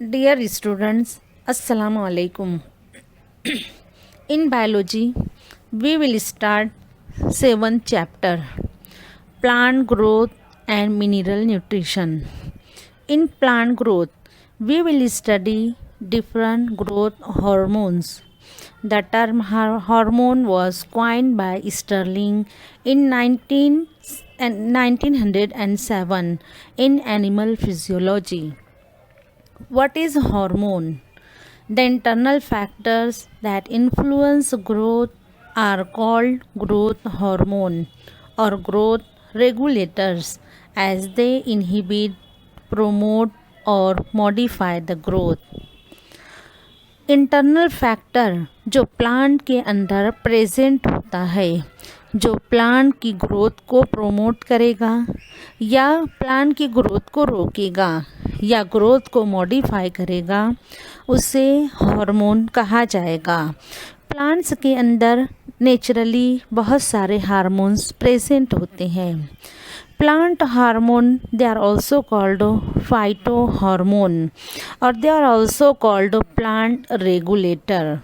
Dear students, Assalamu alaikum. In biology, we will start 7th chapter Plant Growth and Mineral Nutrition. In plant growth, we will study different growth hormones. The term hormone was coined by Sterling in 1907 in Animal Physiology. What is hormone? The internal factors that influence growth are called growth hormone or growth regulators as they inhibit, promote or modify the growth. Internal factor जो plant के अंदर present होता है, जो plant की growth को promote करेगा या प्लांट की ग्रोथ को रोकेगा या ग्रोथ को मॉडिफाई करेगा, उसे हार्मोन कहा जाएगा। प्लांट्स के अंदर नेचुरली बहुत सारे हार्मोन्स प्रेजेंट होते हैं। Plant hormone, they are also called phytohormone or they are also called plant regulator.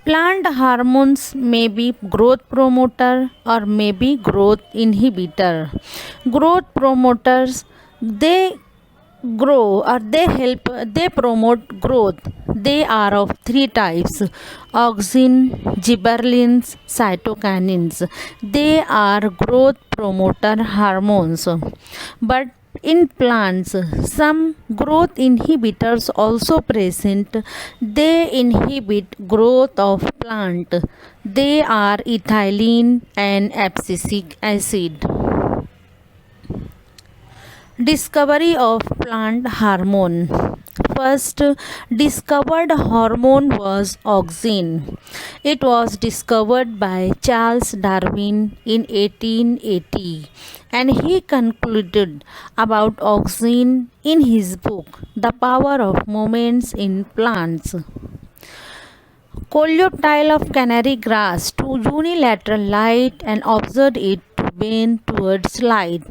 Plant hormones may be growth promoter or may be growth inhibitor. Growth promoters, they grow or they promote growth. They are of three types: auxin, gibberellins, cytokinins. They are growth promoter hormones. But in plants, some growth inhibitors also present. They inhibit growth of plant. They are ethylene and abscisic acid. Discovery of plant hormone. First discovered hormone was auxin. It was discovered by Charles Darwin in 1880 and he concluded about auxin in his book The Power of Movements in Plants. Coleoptile of canary grass to unilateral light and observed it to bend towards light.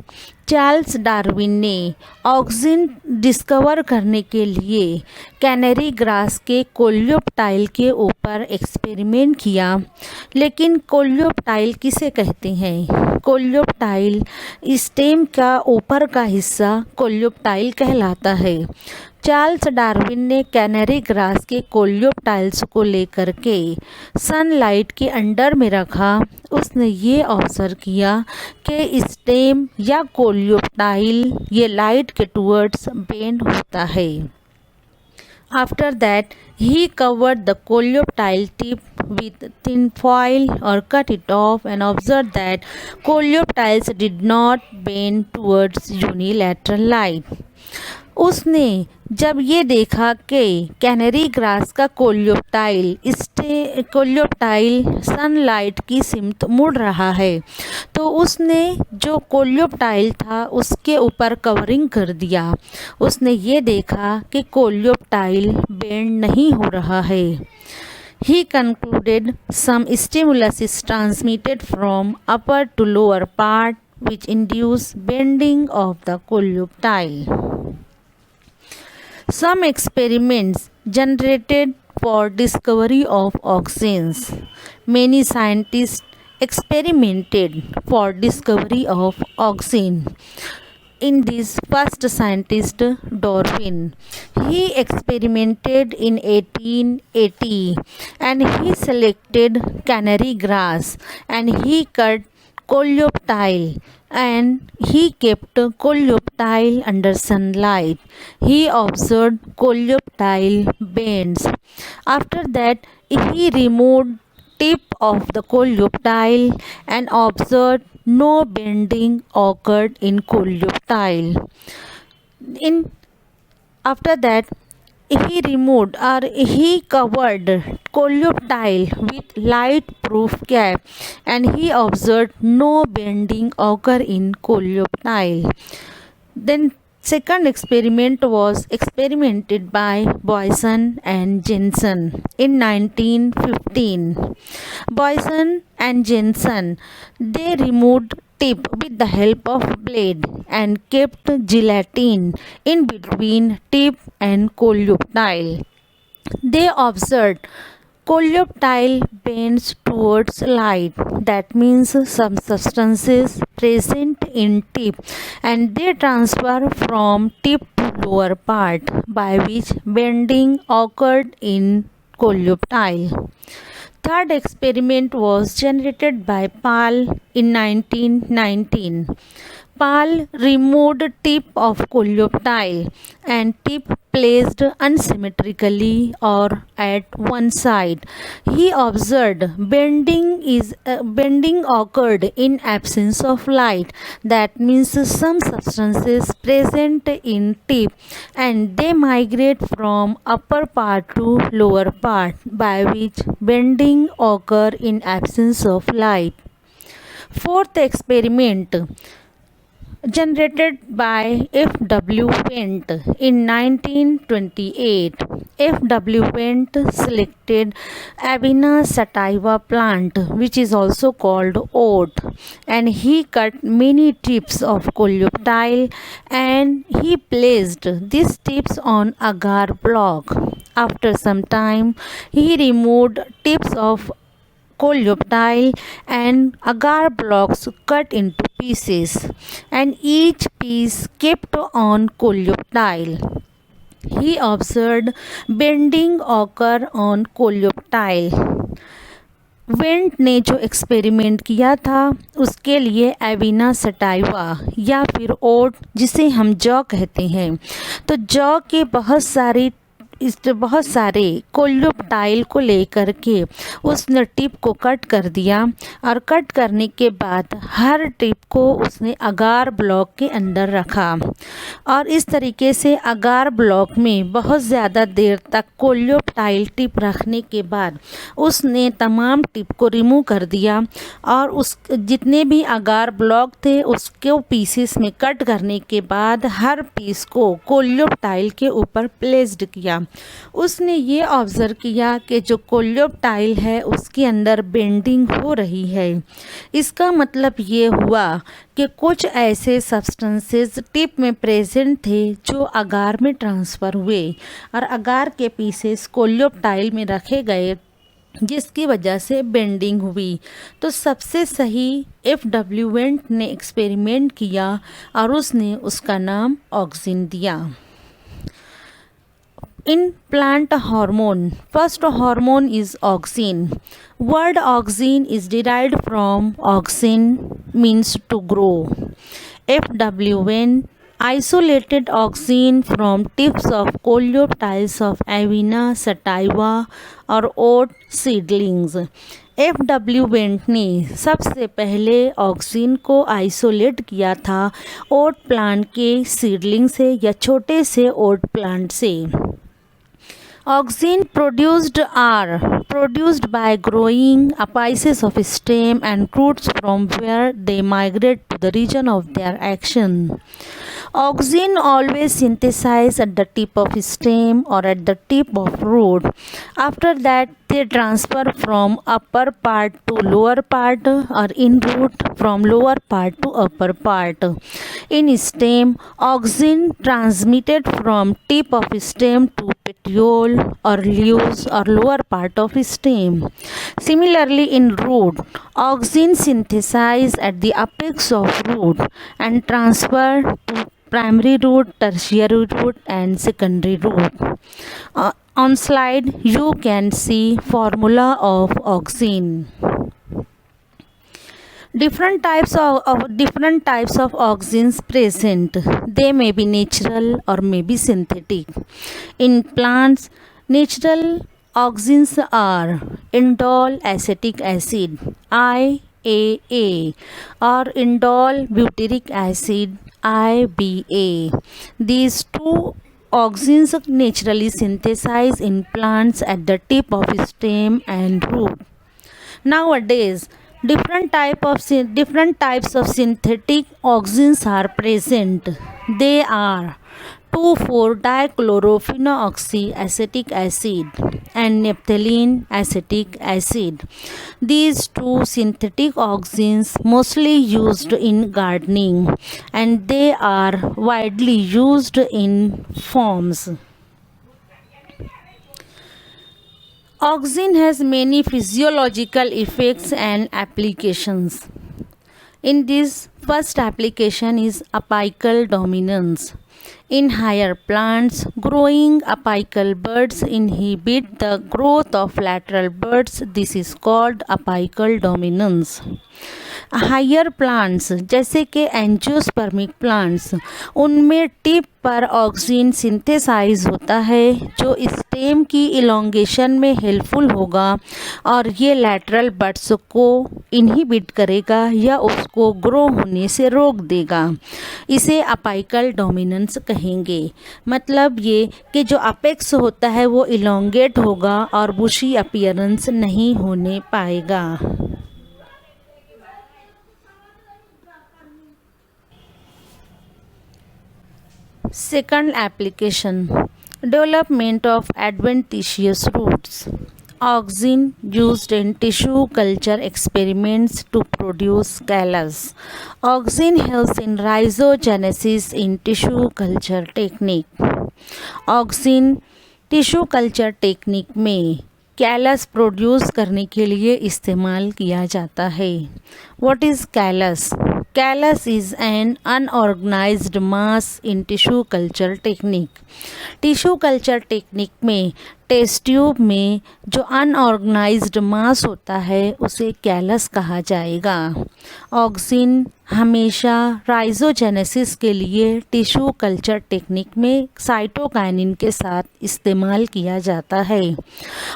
Charles Darwin ने auxin discover करने के लिए canary grass के coleoptile के ऊपर experiment किया। लेकिन coleoptile किसे कहते हैं? कोलियोप्टाइल स्टेम का ऊपर का हिस्सा कोलियोप्टाइल कहलाता है। चार्ल्स डार्विन ने कैनरी ग्रास के कोलियोप्टाइल्स को लेकर के सनलाइट के अंडर में रखा। उसने ये ऑब्जर्व किया कि स्टेम या कोलियोप्टाइल ये लाइट के टुवर्ड्स बेंड होता है। After that, he covered the coleoptile tip with tin foil or cut it off and observed that coleoptiles did not bend towards unilateral light. उसने जब ये देखा कि कैनरी ग्रास का कोलियोप्टाइल सनलाइट की सिमत मुड़ रहा है, तो उसने जो कोलियोप्टाइल था उसके ऊपर कवरिंग कर दिया। उसने ये देखा कि कोलियोप्टाइल बेंड नहीं हो रहा है। He concluded some stimulus is transmitted from upper to lower part which induce bending of the coleoptile. Some experiments generated for discovery of auxins. Many scientists experimented for discovery of auxin. In this first scientist Darwin, he experimented in 1880 and he selected canary grass and he cut coleoptile and he kept coleoptile under sunlight. He observed coleoptile bends. After that, he removed tip of the coleoptile and observed no bending occurred in coleoptile. After that, he removed or he covered coleoptile with light proof cap and he observed no bending occur in coleoptile. Then second experiment was experimented by Boyson and Jensen in 1915. Boyson and Jensen, they removed tip with the help of blade and kept gelatin in between tip and colloidal. They observed colloidal bends towards light. That means some substances present in tip and they transfer from tip to lower part by which bending occurred in colloidal. Third experiment was generated by Pal in 1919. Pal removed tip of colloidal and tip placed unsymmetrically or at one side. He observed bending occurred in absence of light. That means some substances present in tip and they migrate from upper part to lower part by which bending occur in absence of light. Fourth experiment generated by F.W. Wendt in 1928. F.W. Wendt selected Avena sativa plant, which is also called oat, and he cut many tips of colloidal and he placed these tips on agar block. After some time, he removed tips of colloidal and agar blocks cut into pieces and each piece kept on colloidal. He observed bending occur on colloidal. Went ने जो experiment किया था उसके लिए एविना sativa या फिर ओट जिसे हम जौ कहते हैं, तो जौ के बहुत सारे कोल्योप्टाइल को लेकर के उसने टिप को कट कर दिया और कट करने के बाद हर टिप को उसने अगार ब्लॉक के अंदर रखा और इस तरीके से अगार ब्लॉक में बहुत ज़्यादा देर तक कोल्योप्टाइल टिप रखने के बाद उसने तमाम टिप को रिमूव कर दिया और उस जितने भी अगार ब्लॉक थे उसको पीसेस में कट करने के बाद हर पीस को कोल्योप्टाइल के ऊपर प्लेस्ड किया। उसने ये ऑब्ज़र्व किया कि जो कोल्योप्टाइल है उसके अंदर बेंडिंग हो रही है। इसका मतलब ये हुआ कि कुछ ऐसे सब्सटेंसेस टिप में प्रेजेंट थे जो अगार में ट्रांसफ़र हुए और अगार के पीसेस कोल्योप्टाइल में रखे गए जिसकी वजह से बेंडिंग हुई। तो सबसे सही F.W. वेंट ने एक्सपेरिमेंट किया और उसने उसका नाम ऑक्सिन दिया। In plant hormone, first hormone is auxin. Word auxin is derived from auxin means to grow. F.W. Wendt isolated auxin from tips of coleoptiles of Avena sativa और oat seedlings. F.W. Went ने सबसे पहले auxin को isolate किया था ओट plant के seedling से या छोटे से ओट प्लांट से। Auxin are produced by growing apices of stem and roots from where they migrate to the region of their action. Auxin always synthesize at the tip of stem or at the tip of root. After that, they transfer from upper part to lower part or in root from lower part to upper part. In stem, auxin transmitted from tip of stem to petiole or leaves or lower part of stem. Similarly, in root, auxin synthesize at the apex of root and transfer to primary root, tertiary root and secondary root. On slide you can see formula of auxin. Different types of auxins present. They may be natural or may be synthetic. In plants, natural auxins are indole acetic acid IAA or indole butyric acid IBA. These two auxins naturally synthesize in plants at the tip of stem and root. Nowadays, different types of synthetic auxins are present. They are 2,4-dichlorophenolic acid and naphthalene acetic acid. These two synthetic auxins mostly used in gardening, and they are widely used in farms. Auxin has many physiological effects and applications. In this, first application is apical dominance. In higher plants, growing apical buds inhibit the growth of lateral buds. This is called apical dominance. Higher plants जैसे कि angiospermic plants, उनमें tip पर auxin synthesise होता है जो stem की elongation में helpful होगा और ये लैटरल बड्स को इनहिबिट करेगा या उसको ग्रो होने से रोक देगा। इसे अपाइकल डोमिनेंस कहेंगे। मतलब ये कि जो अपेक्स होता है वो इलोंगेट होगा और बुशी अपीयरेंस नहीं होने पाएगा। Second application, development of adventitious roots. Auxin used in tissue culture experiments to produce callus. Auxin helps in rhizogenesis in tissue culture technique. Auxin tissue culture technique में कैलस प्रोड्यूस करने के लिए इस्तेमाल किया जाता है। What is callus? Callus is an unorganised mass in tissue culture technique. Tissue culture technique में test tube में जो अनऑर्गेनाइज्ड मास होता है उसे कैलस कहा जाएगा। ऑक्सिन हमेशा राइजोजेनेसिस के लिए टिश्यू कल्चर टेक्निक में साइटोकाइनिन के साथ इस्तेमाल किया जाता है।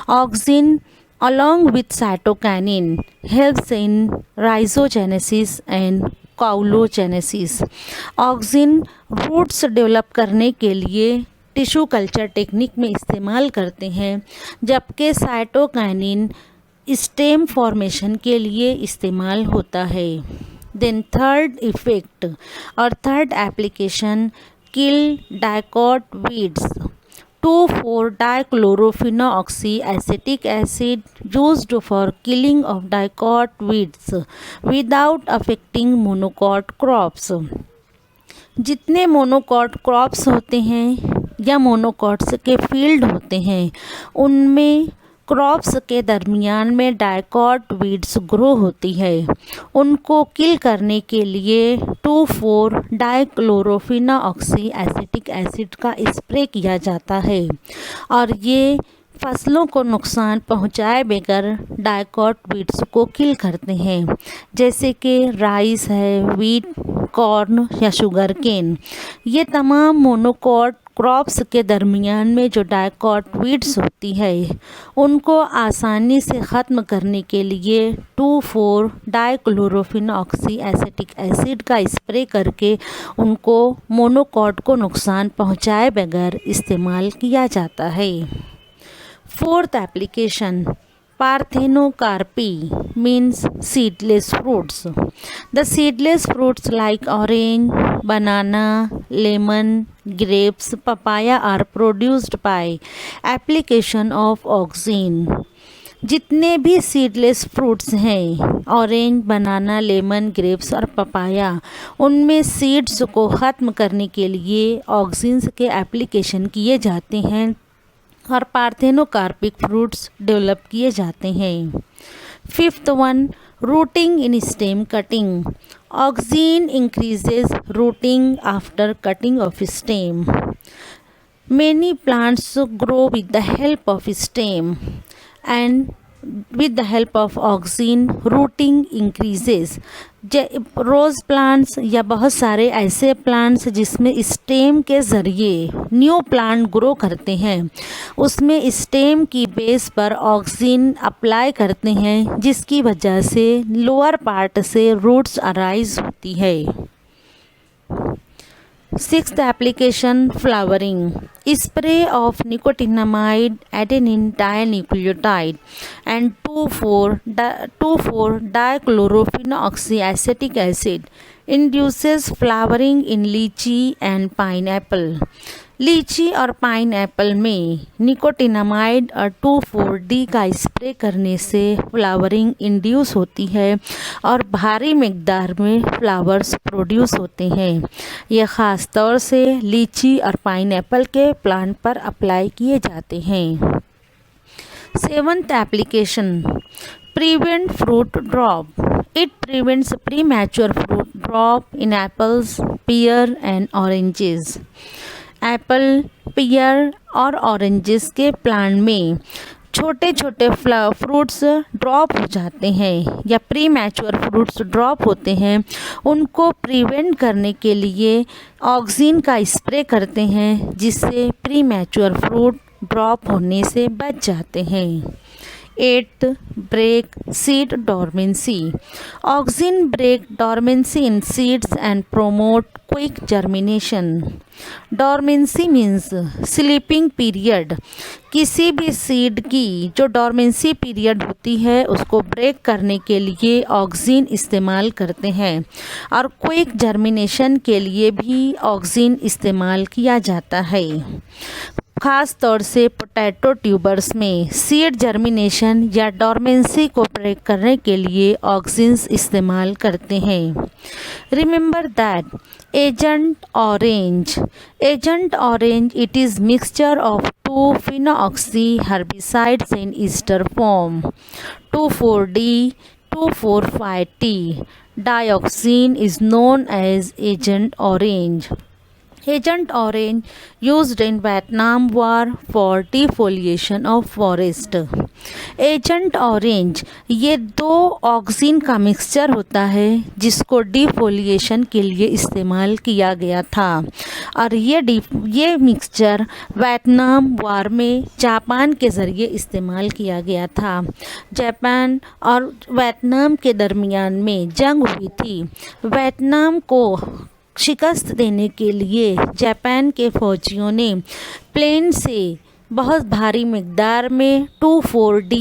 Auxin along with cytokinin helps in rhizogenesis and callogenesis. Auxin roots develop करने के लिए टिश्यू कल्चर टेक्निक में इस्तेमाल करते हैं, जबकि साइटोकाइनिन स्टेम फॉर्मेशन के लिए इस्तेमाल होता है। देन थर्ड इफेक्ट और third application, kill dicot weeds. 2,4-dichlorophenolic acid used for killing of dicot weeds without affecting monocot crops। जितने मोनोकॉट क्रॉप्स होते हैं या मोनोकॉट्स के फील्ड होते हैं उनमें क्रॉप्स के दरमियान में डाइकॉट वीड्स ग्रो होती है, उनको किल करने के लिए 2,4-dichlorophenolic एसिड का स्प्रे किया जाता है और ये फसलों को नुकसान पहुंचाए बगैर डाइकॉट वीड्स को किल करते हैं, जैसे कि राइस है, वीट, कॉर्न या शुगर केन। ये तमाम मोनोकॉट क्रॉप्स के दरमियान में जो डाइकॉट वीड्स होती है उनको आसानी से ख़त्म करने के लिए 2,4-dichlorophenolic एसिड का स्प्रे करके उनको मोनोकॉट को नुकसान पहुंचाए बगैर इस्तेमाल किया जाता है। Fourth application, Parthenocarpy means seedless fruits. The seedless fruits like orange, banana, lemon, grapes, papaya are produced by application of auxin. जितने भी सीडलेस फ्रूट्स हैं, ऑरेंज, बनाना, लेमन, ग्रेप्स और पपाया, उनमें सीड्स को ख़त्म करने के लिए ऑक्सिन्स के एप्लीकेशन किए जाते हैं और पार्थेनोकार्पिक फ्रूट्स डेवलप किए जाते हैं। Fifth one, rooting in stem cutting. Auxin increases routing after cutting of stem. Many plants grow with the help of stem, and with the help of auxin rooting increases. Rose plants या बहुत सारे ऐसे plants जिसमें stem के ज़रिए new plant grow करते हैं, उसमें स्टेम की बेस पर ऑक्सिन अप्लाई करते हैं, जिसकी वजह से लोअर पार्ट से रूट्स अराइज होती है। Sixth application, flowering. Spray of nicotinamide, adenine dinucleotide and 2,4-dichlorophenolic acid induces flowering in lychee and pineapple. लीची और पाइनएप्पल में निकोटिनामाइड और 2,4-D का स्प्रे करने से फ्लावरिंग इंड्यूस होती है और भारी मिकदार में फ्लावर्स प्रोड्यूस होते हैं। यह ख़ास तौर से लीची और पाइनएप्पल के प्लांट पर अप्लाई किए जाते हैं। 7th application, prevent fruit drop. It prevents premature fruit drop in apples, pear and oranges. Apple, pear और ऑरेंजेस के प्लांट में छोटे छोटे फ्रूट्स ड्रॉप हो जाते हैं या प्री मैच्योर फ्रूट्स ड्रॉप होते हैं, उनको प्रिवेंट करने के लिए ऑक्सिन का स्प्रे करते हैं, जिससे प्री मैच्योर फ्रूट ड्रॉप होने से बच जाते हैं। 8th, break seed dormancy. Auxin break dormancy in seeds and promote quick germination. Dormancy means sleeping period. किसी भी सीड की जो डॉर्मेंसी पीरियड होती है उसको ब्रेक करने के लिए ऑक्सिन इस्तेमाल करते हैं और क्विक जर्मिनेशन के लिए भी ऑक्सिन इस्तेमाल किया जाता है। ख़ास तौर से पोटैटो ट्यूबर्स में सीड जर्मिनेशन या डॉर्मेंसी को ब्रेक करने के लिए ऑक्सिन्स इस्तेमाल करते हैं। Remember that agent orange it is mixture of 2 phenoxy herbicides in ester form, 2,4-D, 2,4,5-T. Dioxin is known as Agent Orange. Agent Orange used in Vietnam War for defoliation of forest. Agent orange ये 2 auxin का mixture होता है जिसको डिफोलिएशन के लिए इस्तेमाल किया गया था और ये मिक्सचर वियतनाम वार में जापान के ज़रिए इस्तेमाल किया गया था। जापान और वियतनाम के दरमियान में जंग हुई थी। वियतनाम को शिकस्त देने के लिए जापान के फौजियों ने प्लेन से बहुत भारी मिकदार में 2,4-D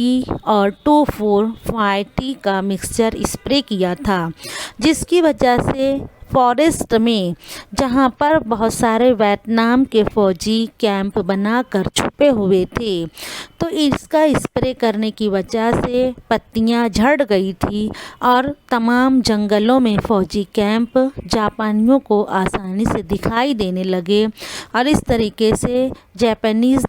और 2,4,5-T का मिक्सचर स्प्रे किया था, जिसकी वजह से फॉरेस्ट में जहाँ पर बहुत सारे वियतनाम के फ़ौजी कैंप बनाकर छुपे हुए थे, तो इसका स्प्रे करने की वजह से पत्तियाँ झड़ गई थी और तमाम जंगलों में फ़ौजी कैंप जापानियों को आसानी से दिखाई देने लगे और इस तरीके से जापानीज़